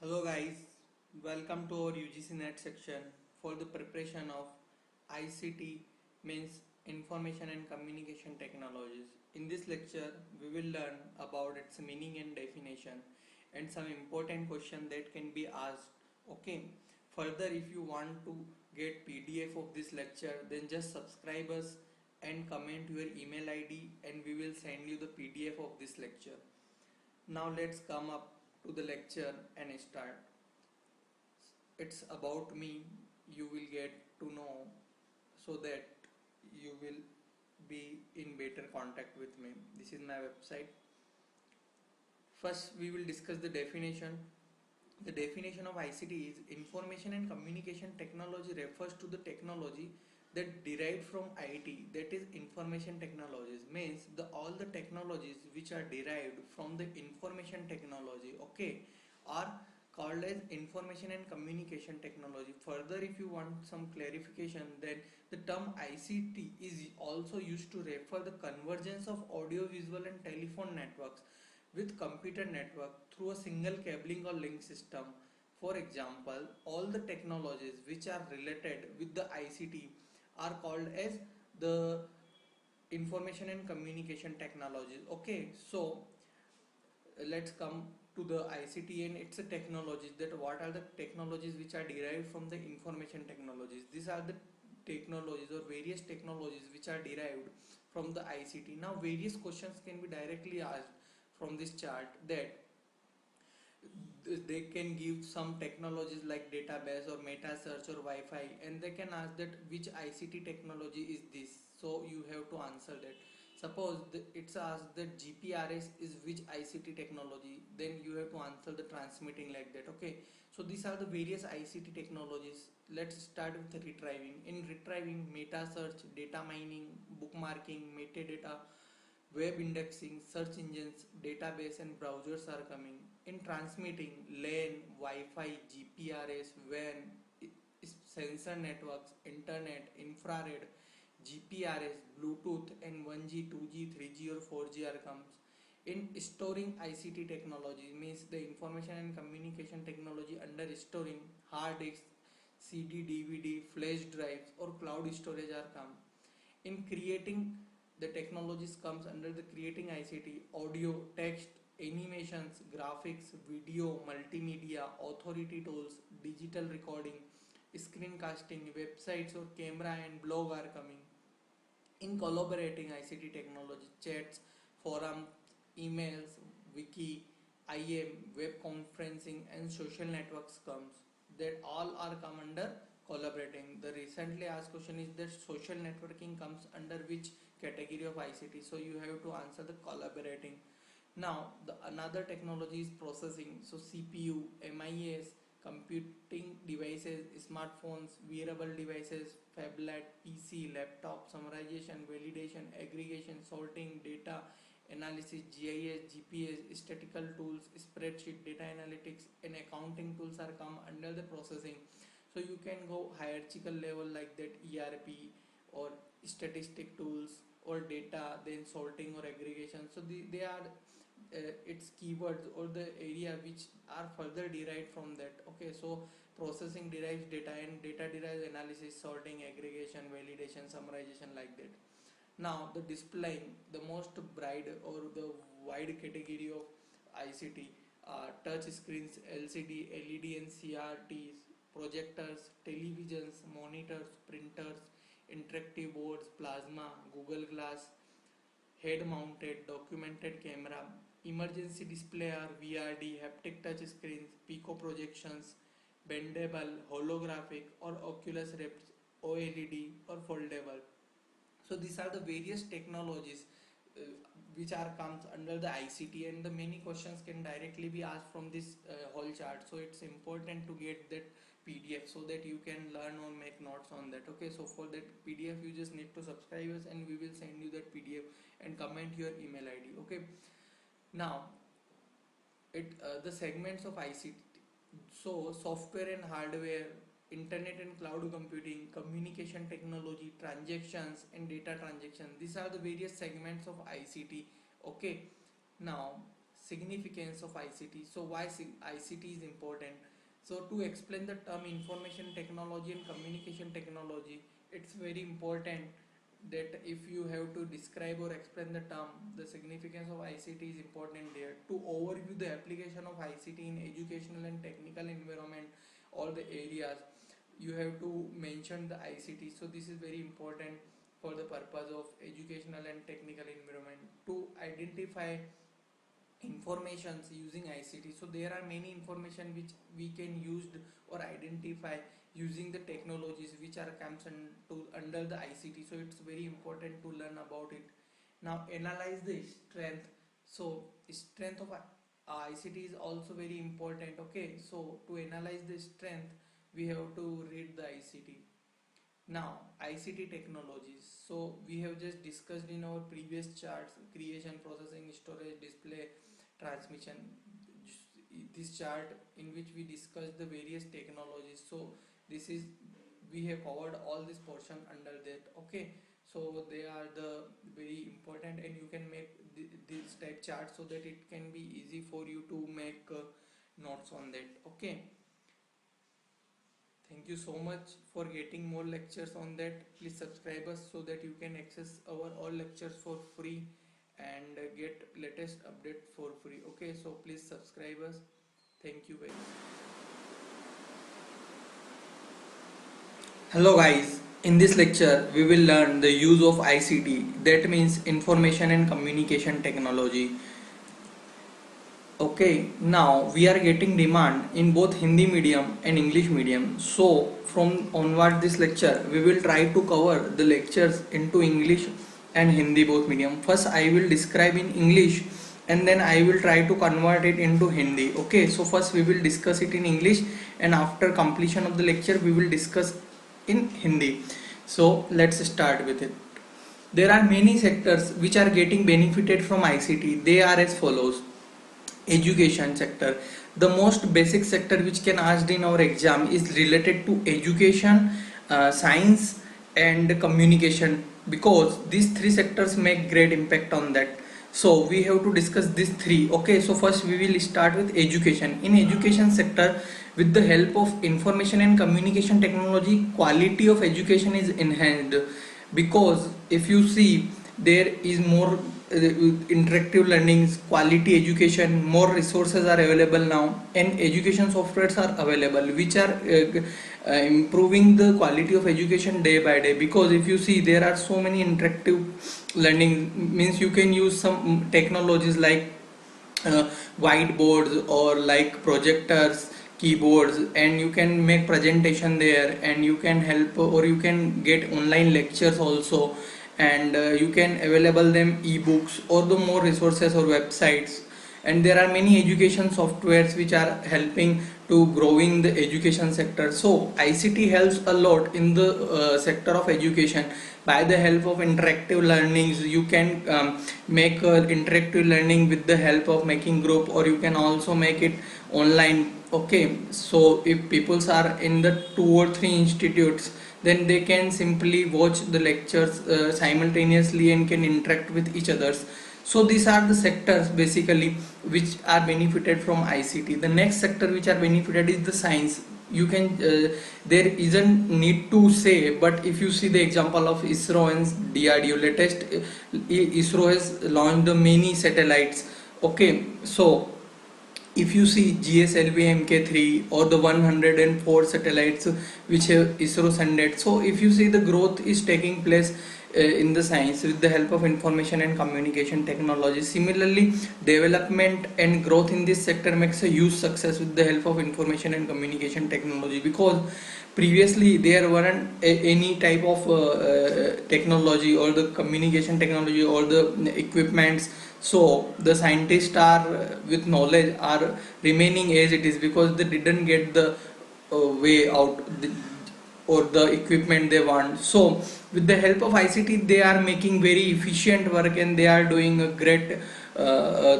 Hello guys, welcome to our UGC NET section for the preparation of ICT means Information and Communication Technologies. In this lecture, we will learn about its meaning and definition and some important questions that can be asked. Okay. Further, if you want to get PDF of this lecture, then just subscribe us and comment your email ID and we will send you the PDF of this lecture. Now let's come up to the lecture and start. It's about me, you will get to know so that you will be in better contact with me. This is my website. First we will discuss the definition. The definition of ICT is Information and Communication Technology refers to the technology that derived from IT, that is information technologies, means all the technologies which are derived from the information technology, okay, are called as information and communication technology. Further, if you want some clarification, then the term ICT is also used to refer the convergence of audio visual and telephone networks with computer network through a single cabling or link system. For example, all the technologies which are related with the ICT are called as the information and communication technologies. Okay, so let's come to the ICT and its technologies. That what are the technologies which are derived from the information technologies? These are the technologies or various technologies which are derived from the ICT. Now various questions can be directly asked from this chart, that they can give some technologies like database or meta search or Wi-Fi, and they can ask that which ICT technology is this, so you have to answer that. Suppose it's asked that GPRS is which ICT technology, then you have to answer the transmitting like that. Okay, so these are the various ICT technologies. Let's start with the retrieving. In retrieving, meta search, data mining, bookmarking, metadata, web indexing, search engines, database and browsers are coming. In transmitting, LAN, Wi-Fi, GPRS, WAN, sensor networks, internet, infrared, GPRS, Bluetooth and 1G, 2G, 3G or 4G are comes. In storing ICT technology, means the information and communication technology under storing, hard disks, CD, DVD, flash drives or cloud storage are come. In creating, the technologies comes under the creating ICT, audio, text, animations, graphics, video, multimedia, authority tools, digital recording, screencasting, websites or camera and blog are coming. In collaborating ICT technology, chats, forums, emails, wiki, IM, web conferencing and social networks comes. That all are come under collaborating. The recently asked question is that social networking comes under which category of ICT, so you have to answer the collaborating. Now the another technology is processing, so CPU, MIS, computing devices, smartphones, wearable devices, phablet, PC, laptop, summarization, validation, aggregation, sorting, data analysis, GIS, GPS, statistical tools, spreadsheet, data analytics and accounting tools are come under the processing. So you can go hierarchical level like that, ERP or statistic tools or data, then sorting or aggregation. So they are its keywords or the area which are further derived from that. Okay, so processing derives data and data derives analysis, sorting, aggregation, validation, summarization like that. Now the displaying, the most bright or the wide category of ICT, touch screens, LCD, LED and CRTs, projectors, televisions, monitors, printers, interactive boards, plasma, Google Glass, head mounted, documented camera, emergency display are VRD, haptic touch screens, pico projections, bendable, holographic or Oculus Rift, OLED or foldable. So these are the various technologies which are comes under the ICT, and the many questions can directly be asked from this whole chart. So it's important to get that PDF so that you can learn or make notes on that. Okay, so for that PDF you just need to subscribe us and we will send you that PDF and comment your email ID. Okay, now the segments of ICT, so software and hardware, internet and cloud computing, communication technology, transactions and data transaction, these are the various segments of ICT. Okay, now significance of ICT. So why ICT is important? So to explain the term information technology and communication technology, it's very important that if you have to describe or explain the term, the significance of ICT is important there. To overview the application of ICT in educational and technical environment, all the areas, you have to mention the ICT. So this is very important for the purpose of educational and technical environment. To identify informations using ICT, so there are many information which we can use or identify using the technologies which are comes under the ICT. So it's very important to learn about it. Now analyze the strength. So strength of ICT is also very important. Okay, so to analyze the strength, we have to read the ICT. Now ICT technologies. So we have just discussed in our previous charts: creation, processing, storage, display, transmission. This chart in which we discussed the various technologies. So this is, we have covered all this portion under that. Okay, so they are the very important, and you can make this type chart so that it can be easy for you to make notes on that. Okay, thank you so much for getting more lectures on that. Please subscribe us so that you can access our all lectures for free and get latest update for free. Okay, so please subscribe us. Thank you guys. Hello guys, in this lecture we will learn the use of ICT, that means information and communication technology. Okay, now we are getting demand in both Hindi medium and English medium. So from onward this lecture we will try to cover the lectures into English and Hindi both medium. First I will describe in English and then I will try to convert it into Hindi. Okay, so first we will discuss it in English, and after completion of the lecture we will discuss in Hindi. So let's start with it. There are many sectors which are getting benefited from ICT. They are as follows. Education sector. The most basic sector which can asked in our exam is related to education, science and communication, because these three sectors make great impact on that. So we have to discuss these three. Okay, so first we will start with education. In education sector, with the help of information and communication technology, quality of education is enhanced, because if you see, there is more interactive learnings, quality education, more resources are available now, and education softwares are available which are improving the quality of education day by day. Because if you see, there are so many interactive learning, means you can use some technologies like whiteboards or like projectors, keyboards, and you can make presentation there, and you can help, or you can get online lectures also, and you can available them ebooks or the more resources or websites. And there are many education softwares which are helping to growing the education sector. So ICT helps a lot in the sector of education. By the help of interactive learnings, you can make interactive learning with the help of making group, or you can also make it online. Okay, so if peoples are in the 2 or 3 institutes, then they can simply watch the lectures simultaneously and can interact with each others. So these are the sectors basically which are benefited from ICT. The next sector which are benefited is the science. You can there isn't need to say, but if you see the example of ISRO and DRDO, latest ISRO has launched the many satellites. Okay, so if you see GSLV Mk3 or the 104 satellites which have ISRO sent, so if you see, the growth is taking place in the science with the help of information and communication technology. Similarly, development and growth in this sector makes a huge success with the help of information and communication technology, because previously there weren't any type of technology or the communication technology or the equipments. So the scientists are with knowledge are remaining as it is, because they didn't get the way out or the equipment they want. So with the help of ICT, they are making very efficient work, and they are doing a great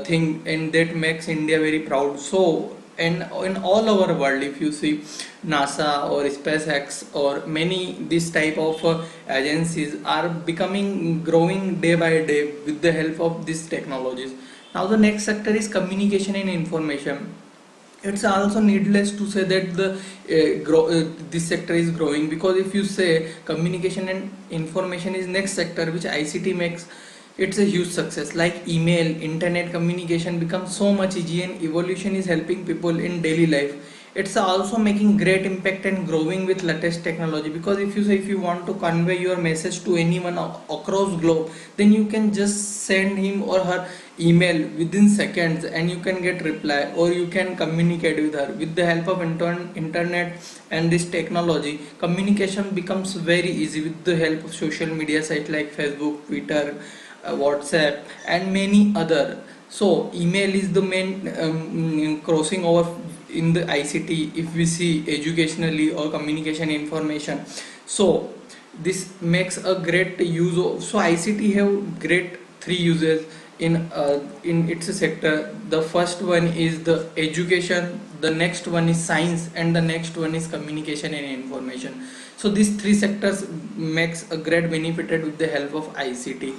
thing, and that makes India very proud. So, and in all over world, if you see NASA or SpaceX or many this type of agencies are becoming growing day by day with the help of these technologies. Now the next sector is communication and information. It's also needless to say that this sector is growing, because if you say communication and information is next sector which ICT makes, it's a huge success. Like email, internet communication becomes so much easy, and evolution is helping people in daily life. It's also making great impact and growing with latest technology, because if you say if you want to convey your message to anyone across globe, then you can just send him or her email within seconds and you can get reply, or you can communicate with her. With the help of internet and this technology, communication becomes very easy with the help of social media sites like Facebook, Twitter, WhatsApp and many other. So email is the main crossing over in the ICT if we see educationally or communication information. So this makes a great use of, so ICT have great three uses in its sector. The first one is the education, the next one is science, and the next one is communication and information. So these three sectors makes a great benefited with the help of ICT.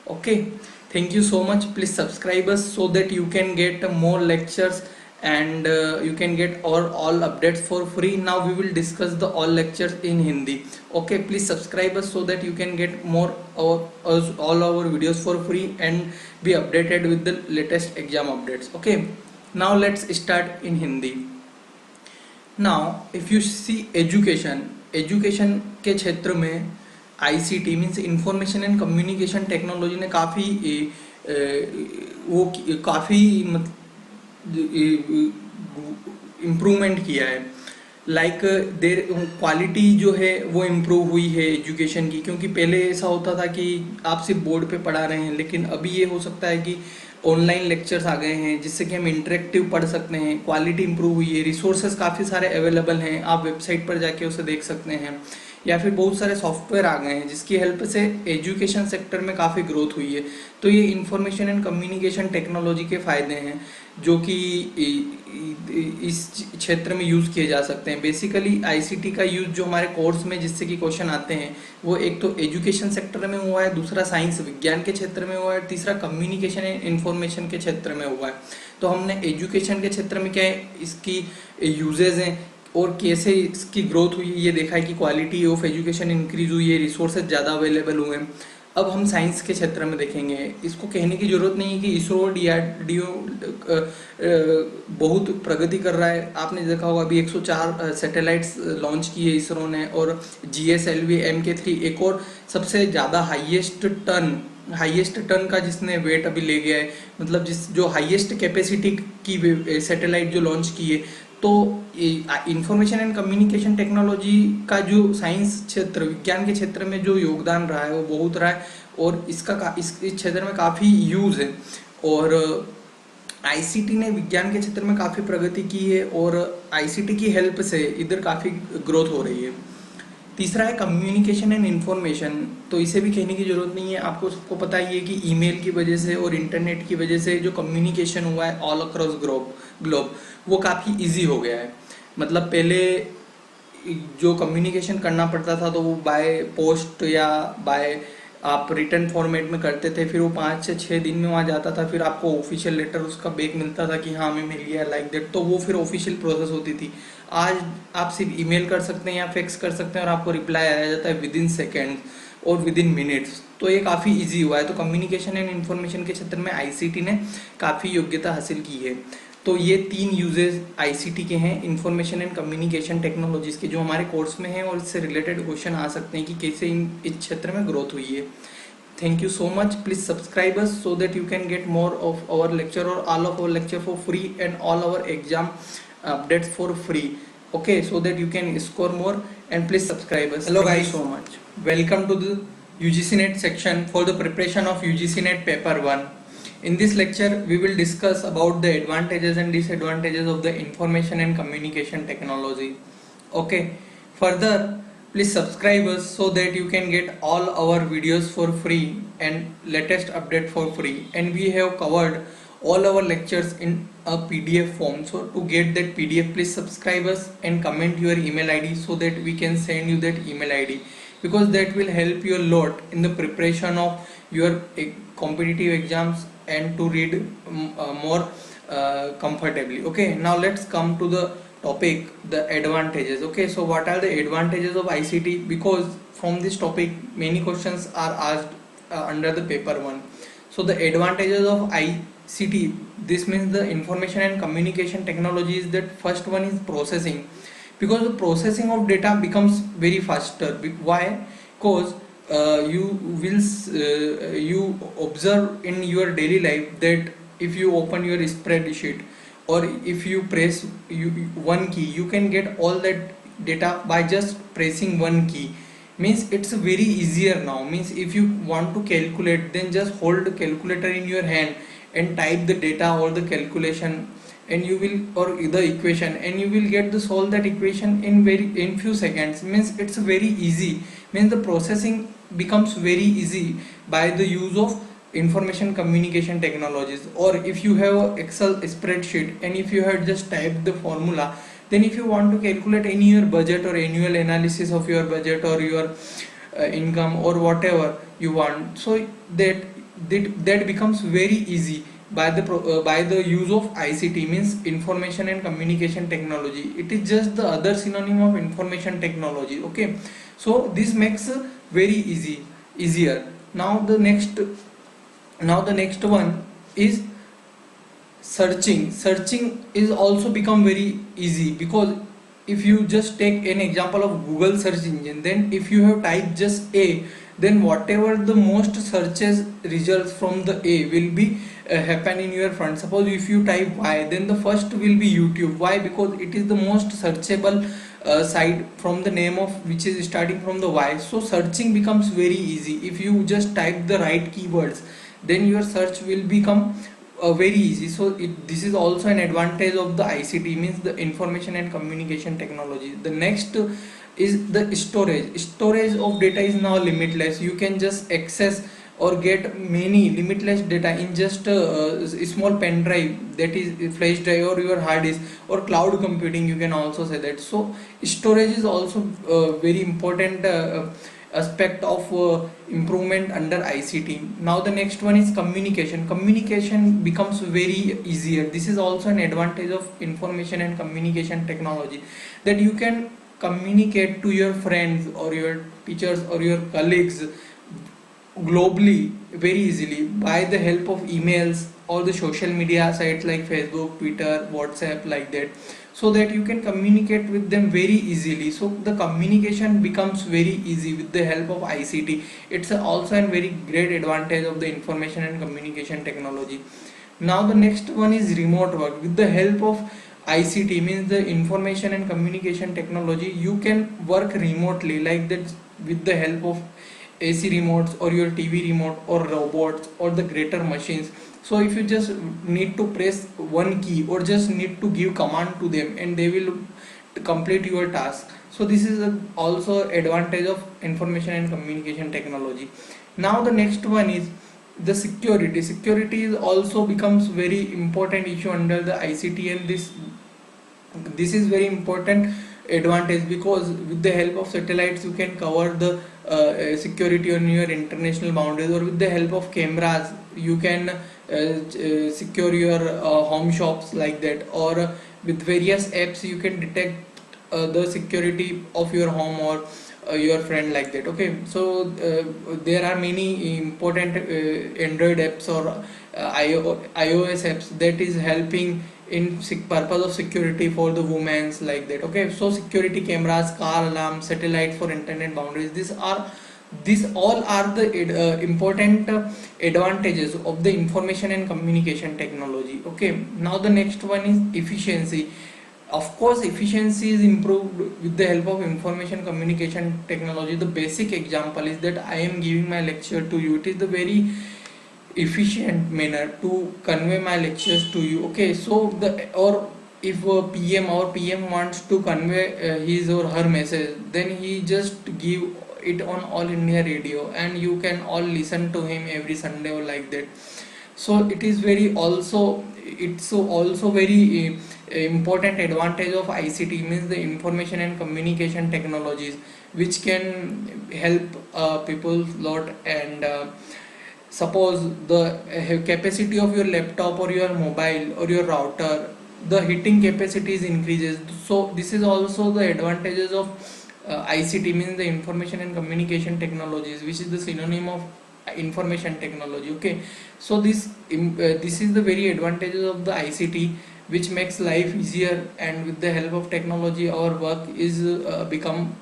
Okay, thank you so much. Please subscribe us so that you can get more lectures and you can get all updates for free. Now we will discuss the all lectures in Hindi. Okay, please subscribe us so that you can get more all our videos for free and be updated with the latest exam updates. Okay, now let's start in Hindi. Now if you see education के क्षेत्र में ICT means information and communication technology ने काफ़ी improvement किया है. Like there quality जो है वो इम्प्रूव हुई है एजुकेशन की, क्योंकि पहले ऐसा होता था कि आप सिर्फ बोर्ड पे पढ़ा रहे हैं, लेकिन अभी ये हो सकता है कि ऑनलाइन लेक्चर्स आ गए हैं जिससे कि हम इंटरेक्टिव पढ़ सकते हैं. क्वालिटी इंप्रूव हुई है, रिसोर्सेज काफ़ी सारे अवेलेबल हैं, आप वेबसाइट पर जाके उसे देख सकते हैं, या फिर बहुत सारे सॉफ्टवेयर आ गए हैं जिसकी हेल्प से एजुकेशन सेक्टर में काफ़ी ग्रोथ हुई है. तो ये इंफॉर्मेशन एंड कम्युनिकेशन टेक्नोलॉजी के फ़ायदे हैं जो कि इस क्षेत्र में यूज़ किए जा सकते हैं. बेसिकली आईसीटी का यूज़ जो हमारे कोर्स में जिससे कि क्वेश्चन आते हैं वो एक तो एजुकेशन सेक्टर में हुआ है, दूसरा साइंस विज्ञान के क्षेत्र में हुआ है, तीसरा कम्युनिकेशन एंड इन्फॉर्मेशन के क्षेत्र में हुआ है. तो हमने एजुकेशन के क्षेत्र में क्या है इसकी यूजेज हैं और कैसे इसकी ग्रोथ हुई ये देखा है कि क्वालिटी ऑफ एजुकेशन इंक्रीज हुई है, रिसोर्सेज ज़्यादा अवेलेबल हुए हैं. अब हम साइंस के क्षेत्र में देखेंगे. इसको कहने की ज़रूरत नहीं है कि इसरो डीआरडीओ बहुत प्रगति कर रहा है. आपने देखा होगा अभी 104 सैटेलाइट्स लॉन्च किए इसरो ने, और GSLV MK3 एक और सबसे ज़्यादा हाईएस्ट टन का जिसने वेट अभी ले गया है, मतलब जो हाईएस्ट कैपेसिटी की सैटेलाइट जो लॉन्च की है. तो इंफॉर्मेशन एंड कम्युनिकेशन टेक्नोलॉजी का जो साइंस क्षेत्र विज्ञान के क्षेत्र में जो योगदान रहा है वो बहुत रहा है, और इसका इस क्षेत्र में काफ़ी यूज़ है. और आईसीटी ने विज्ञान के क्षेत्र में काफ़ी प्रगति की है और आईसीटी की हेल्प से इधर काफ़ी ग्रोथ हो रही है. तीसरा है कम्युनिकेशन एंड इन्फॉर्मेशन. तो इसे भी कहने की ज़रूरत नहीं है, आपको सबको पता ही है कि ईमेल की वजह से और इंटरनेट की वजह से जो कम्युनिकेशन हुआ है ऑल अक्रॉस ग्लोब वो काफ़ी इजी हो गया है. मतलब पहले जो कम्युनिकेशन करना पड़ता था तो वो बाय पोस्ट या बाय आप रिटर्न फॉर्मेट में करते थे, फिर वो 5 से 6 दिन में वहाँ जाता था, फिर आपको ऑफिशियल लेटर उसका बैक मिलता था कि हाँ हमें मिल गया लाइक दैट. तो वो फिर ऑफिशियल प्रोसेस होती थी. आज आप सिर्फ ईमेल कर सकते हैं या फैक्स कर सकते हैं और आपको रिप्लाई आ जाता है विद इन सेकेंड और विद इन मिनट्स. तो ये काफ़ी इजी हुआ है. तो कम्युनिकेशन एंड इन्फॉर्मेशन के क्षेत्र में आईसीटी ने काफ़ी योग्यता हासिल की है. तो ये 3 यूजेस आईसीटी के हैं, इंफॉर्मेशन एंड कम्युनिकेशन टेक्नोलॉजीज के, जो हमारे कोर्स में हैं और इससे रिलेटेड क्वेश्चन आ सकते हैं कि कैसे इस क्षेत्र में ग्रोथ हुई है. Thank you so much. Please subscribe us so that you can get more of our lecture और all of our lecture for free and all our exam updates for free. Okay, so that you can score more, and please subscribe us. Hello guys, so much. Welcome to the UGC NET section for the preparation of UGC NET Paper 1. In this lecture, we will discuss about the advantages and disadvantages of the information and communication technology. Okay, further, please subscribe us so that you can get all our videos for free and latest update for free. And we have covered all our lectures in a PDF form. So to get that PDF, please subscribe us and comment your email ID so that we can send you that email ID, because that will help you a lot in the preparation of your competitive exams and to read more comfortably. Okay, now let's come to the topic, the advantages. Okay, so what are the advantages of ICT? Because from this topic many questions are asked under the paper 1. So the advantages of ICT, this means the information and communication technology, is that first one is processing, because the processing of data becomes very faster. Why? Because you observe in your daily life that if you open your spreadsheet or if you press one key, you can get all that data by just pressing one key. Means it's very easier now. Means if you want to calculate, then just hold the calculator in your hand and type the data or the calculation, and you will, or the equation, and you will get to solve that equation in few seconds. Means it's very easy. Means the processing becomes very easy by the use of information communication technologies. Or if you have a Excel spreadsheet and if you have just typed the formula, then if you want to calculate any your budget or annual analysis of your budget or your income or whatever you want, so that becomes very easy by the use of ICT, means information and communication technology. It is just the other synonym of information technology. Okay, so this makes very easier. Now the next one is searching is also become very easy, because if you just take an example of Google search engine, then if you have typed just A, then whatever the most searches results from the A will be happen in your front. Suppose if you type Y, then the first will be YouTube. Why? Because it is the most searchable site from the name of which is starting from the Y. So searching becomes very easy. If you just type the right keywords, then your search will become very easy. So this is also an advantage of the ICT, means the information and communication technology. The next is the storage of data is now limitless. You can just access or get many limitless data in just a small pen drive, that is flash drive, or your hard disk, or cloud computing, you can also say that. So storage is also very important aspect of improvement under ICT. Now the next one is communication becomes very easier. This is also an advantage of information and communication technology, that you can communicate to your friends or your teachers or your colleagues globally very easily by the help of emails or the social media sites like Facebook, Twitter, WhatsApp, like that, so that you can communicate with them very easily. So the communication becomes very easy with the help of ICT. It's also a very great advantage of the information and communication technology. Now the next one is remote work. With the help of ICT, means the information and communication technology, you can work remotely, like that, with the help of AC remotes or your TV remote or robots or the greater machines. So if you just need to press one key or just need to give command to them, and they will complete your task. So this is also advantage of information and communication technology. Now the next one is the security is also becomes very important issue under the ICT, and this is very important advantage, because with the help of satellites you can cover the security on your international boundaries, or with the help of cameras you can secure your home shops, like that, or with various apps you can detect the security of your home or your friend, like that. Okay, so there are many important Android apps or iOS apps that is helping in purpose of security for the women's, like that. Okay, so security cameras, car alarms, satellite for internet boundaries, these all are the important advantages of the information and communication technology. Okay, now the next one is efficiency. Of course, efficiency is improved with the help of information communication technology. The basic example is that I am giving my lecture to you. It is the very efficient manner to convey my lectures to you. Okay, so if a PM wants to convey his or her message, then he just give it on All India Radio, and you can all listen to him every Sunday or like that. So it's also very important advantage of ICT, means the information and communication technologies, which can help people lot. And suppose the capacity of your laptop or your mobile or your router, the heating capacity is increases. So this is also the advantages of ICT, means the information and communication technologies, which is the synonym of information technology. Okay, so this is the very advantages of the ICT, which makes life easier, and with the help of technology our work is become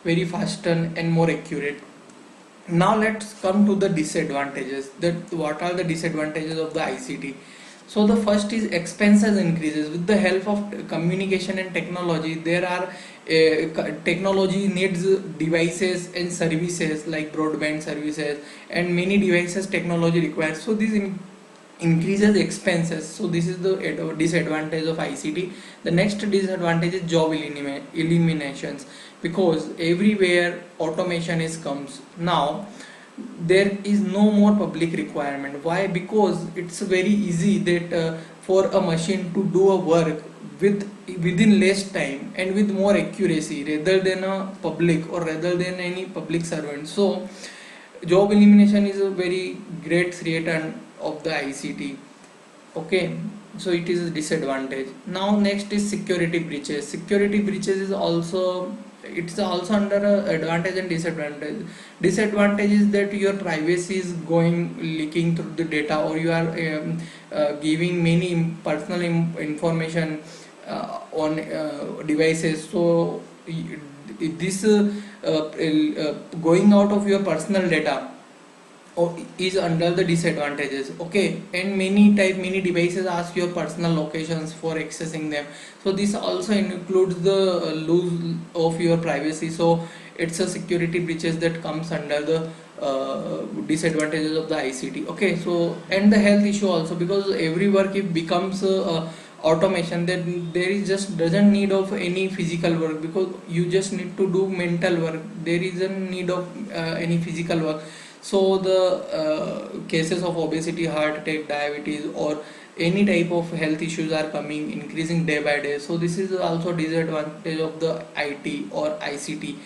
very faster and more accurate. Now let's come to the disadvantages, that what are the disadvantages of the ICT. So the first is expenses increases. With the help of communication and technology, there are technology needs devices and services like broadband services, and many devices technology requires, so this increases expenses. So this is the disadvantage of ICT. The next disadvantage is job eliminations, because everywhere automation is comes now, there is no more public requirement. Why? Because it's very easy that for a machine to do a work within less time and with more accuracy rather than a public or rather than any public servant. So job elimination is a very great threat of the ICT. Okay, so it is a disadvantage. Now next is security breaches. Security breaches is also, it's also under a advantage and disadvantage. Disadvantage is that your privacy is going leaking through the data, or you are giving many personal information on devices. So this going out of your personal data is under the disadvantages. Okay, and many devices ask your personal locations for accessing them, so this also includes the lose of your privacy. So it's a security breaches that comes under the disadvantages of the ICT. Okay, so and the health issue also, because every work it becomes automation, then there is just doesn't need of any physical work, because you just need to do mental work, there isn't need of any physical work. So the cases of obesity, heart attack, diabetes, or any type of health issues are coming, increasing day by day. So this is also disadvantage of the IT or ICT.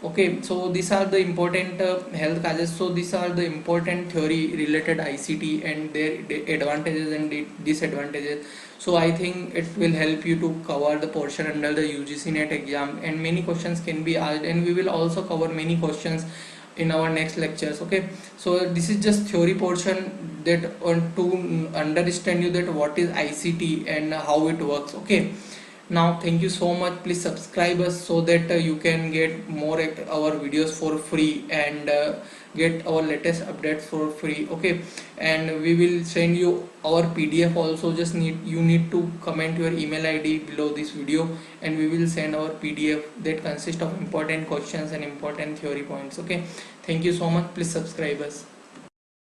Okay, so these are the important health causes. So these are the important theory related ICT and their advantages and disadvantages. So I think it will help you to cover the portion under the UGC NET exam, and many questions can be asked, and we will also cover many questions in our next lectures. Okay, so this is just theory portion that to understand you that what is ICT and how it works. Okay, now thank you so much. Please subscribe us so that you can get more our videos for free, and get our latest updates for free. Okay, and we will send you our PDF also. Just you need to comment your email ID below this video, and we will send our PDF that consists of important questions and important theory points. Okay, thank you so much. Please subscribe us.